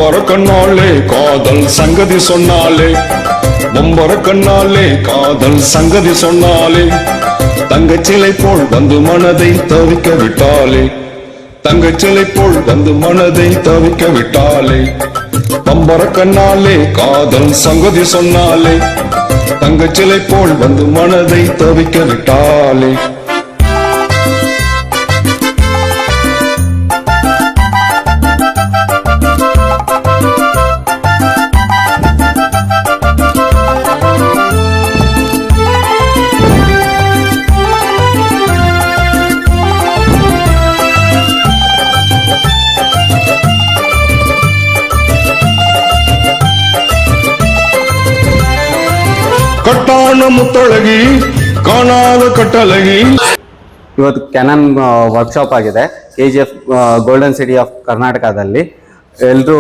பம்பர கண்ணாலே காதல் சங்கதி சொன்னாலே, பம்பர கண்ணாலே காதல் சங்கதி சொன்னாலே, தங்கச்சிலை போல் வந்து மனதை தவிக்க விட்டாலே, தங்கச்சிலை போல் வந்து மனதை தவிக்க விட்டாலே, பம்பர கண்ணாலே காதல் சங்கதி சொன்னாலே, தங்கச்சிலை போல் வந்து மனதை தவிக்க விட்டாலே. ಕಟ್ಟಾಣ ಮುತ್ತೊಳಗಿ ಕಾಣಾದ ಕಟ್ಟಲಗಿ. ಇವತ್ತು ಕ್ಯಾನನ್ ವರ್ಕ್ಶಾಪ್ ಆಗಿದೆ KGF ಗೋಲ್ಡನ್ ಸಿಟಿ ಆಫ್ ಕರ್ನಾಟಕದಲ್ಲಿ. ಎಲ್ಲರೂ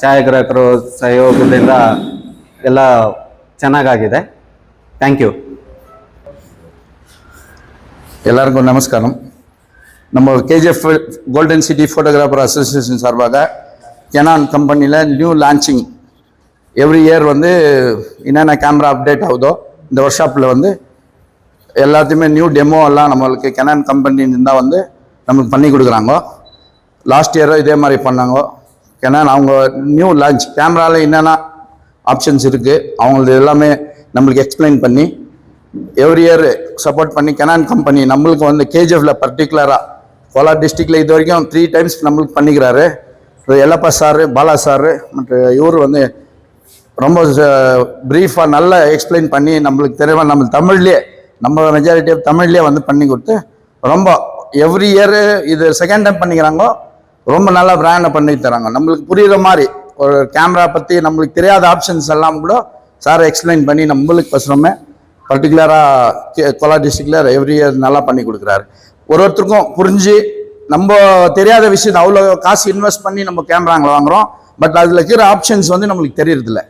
ಛಾಯಾಗ್ರಾಹಕರು ಸಹಯೋಗದಿಂದ ಎಲ್ಲ ಚೆನ್ನಾಗಾಗಿದೆ. Thank you. எல்லாருக்கும் நமஸ்காரம். நம்ம KGF golden city photographer association சார்பாக கெனான் கம்பெனியில் நியூ லான்ச்சிங் எவ்ரி இயர் வந்து என்னென்ன கேமரா அப்டேட் ஆகுதோ இந்த ஒர்க் ஷாப்பில் வந்து எல்லாத்தையுமே நியூ டெமோ எல்லாம் நம்மளுக்கு கெனான் கம்பெனின்னு தான் வந்து நம்மளுக்கு பண்ணி கொடுக்குறாங்க. லாஸ்ட் இயரும் இதே மாதிரி பண்ணாங்க. கெனான் அவங்க நியூ லான்ச் கேமராவில் என்னென்ன ஆப்ஷன்ஸ் இருக்குது அவங்களது எல்லாமே நம்மளுக்கு எக்ஸ்பிளைன் பண்ணி எவ்ரி இயர் சப்போர்ட் பண்ணி கெனான் கம்பெனி நம்மளுக்கு வந்து KGFல பர்டிகுலராக கோலார் டிஸ்ட்ரிக்டில் இது வரைக்கும் 3 times நம்மளுக்கு பண்ணிக்கிறாரு. எல்லப்பா சார், பாலா சார் மற்றும் இவர் வந்து ரொம்ப ப்ரீஃபாக நல்லா எக்ஸ்பிளைன் பண்ணி நம்மளுக்கு தெரியாம நம்ம தமிழ்லேயே நம்ம மெஜாரிட்டி ஆஃப் தமிழ்லேயே வந்து பண்ணி கொடுத்து ரொம்ப எவ்ரி இயர் இது செகண்ட் டைம் பண்ணிக்கிறாங்க. ரொம்ப நல்லா பிராண்டை பண்ணி தராங்க. நம்மளுக்கு புரியுற மாதிரி ஒரு கேமரா பற்றி நம்மளுக்கு தெரியாத ஆப்ஷன்ஸ் எல்லாம் கூட சார் எக்ஸ்பிளைன் பண்ணி நம்மளுக்கு பசுரமே பர்டிகுலராக கோலார் டிஸ்ட்ரிக்டில் எவ்ரி இயர் நல்லா பண்ணி கொடுக்குறாரு. ஒருத்தருக்கும் புரிஞ்சு நம்ம தெரியாத விஷயத்தை அவ்வளோ காசு இன்வெஸ்ட் பண்ணி நம்ம கேமராங்களை வாங்குகிறோம். பட் அதில் இருக்கிற ஆப்ஷன்ஸ் வந்து நம்மளுக்கு தெரியறதில்ல.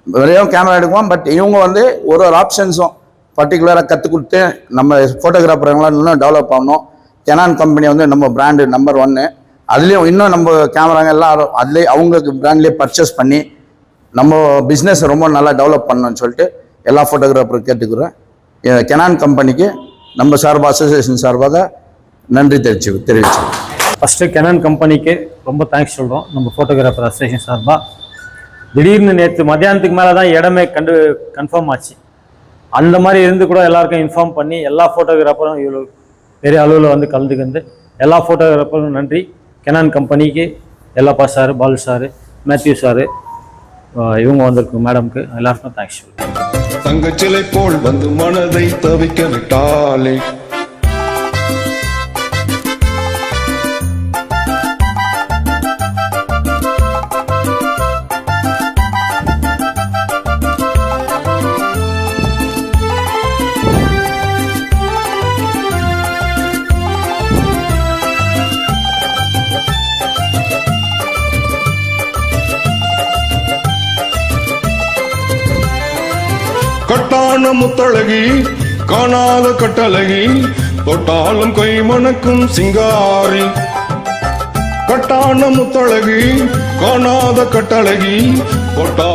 வெறும் கேமரா எடுக்குவோம். பட் இவங்க வந்து ஒரு ஆப்ஷன்ஸும் பர்டிகுலராக கற்றுக் கொடுத்து நம்ம ஃபோட்டோகிராஃபருங்களாம் இன்னும் டெவலப் ஆகணும். கெனான் கம்பெனி வந்து நம்ம பிராண்டு நம்பர் 1. அதுலேயும் இன்னும் நம்ம கேமராங்க எல்லாம் அதுலேயே அவங்களுக்கு பிராண்ட்லேயே பர்ச்சேஸ் பண்ணி நம்ம பிஸ்னஸை ரொம்ப நல்லா டெவலப் பண்ணணும்னு சொல்லிட்டு எல்லா ஃபோட்டோகிராஃபரும் கேட்டுக்கிறேன். கெனான் கம்பெனிக்கு நம்ம சார்பாக அசோசியேஷன் சார்பாக நன்றி தெரிவிச்சு ஃபஸ்ட்டு கெனான் கம்பெனிக்கு ரொம்ப தேங்க்ஸ் சொல்கிறோம். நம்ம ஃபோட்டோகிராஃபர் அசோசியேஷன் சார்பாக திடீர்னு நேற்று மத்தியானத்துக்கு மேலே தான் இடமே கன்ஃபார்ம் ஆச்சு. அந்த மாதிரி இருந்து கூட எல்லாருக்கும் இன்ஃபார்ம் பண்ணி எல்லா ஃபோட்டோகிராஃபரும் இவ்வளோ பெரிய அளவில் வந்து கலந்துக்கிந்து எல்லா ஃபோட்டோகிராஃபரும் நன்றி. கெனான் கம்பெனிக்கு Ellappa sir, Balu sir, Matthew sir, இவங்க வந்திருக்கு மேடம்க்கு எல்லாருக்கும் தேங்க்ஸ் சொல்லுங்கள். தங்கச்சிலை போல் வந்து மனதை தவிக்க விட்டாலே, கட்டான முத்தழகி காணாத கட்டழகி, தொட்டாலும் கை மணக்கும் சிங்காரி. கட்டான முத்தழகி காணாத கட்டழகி, தொட்டா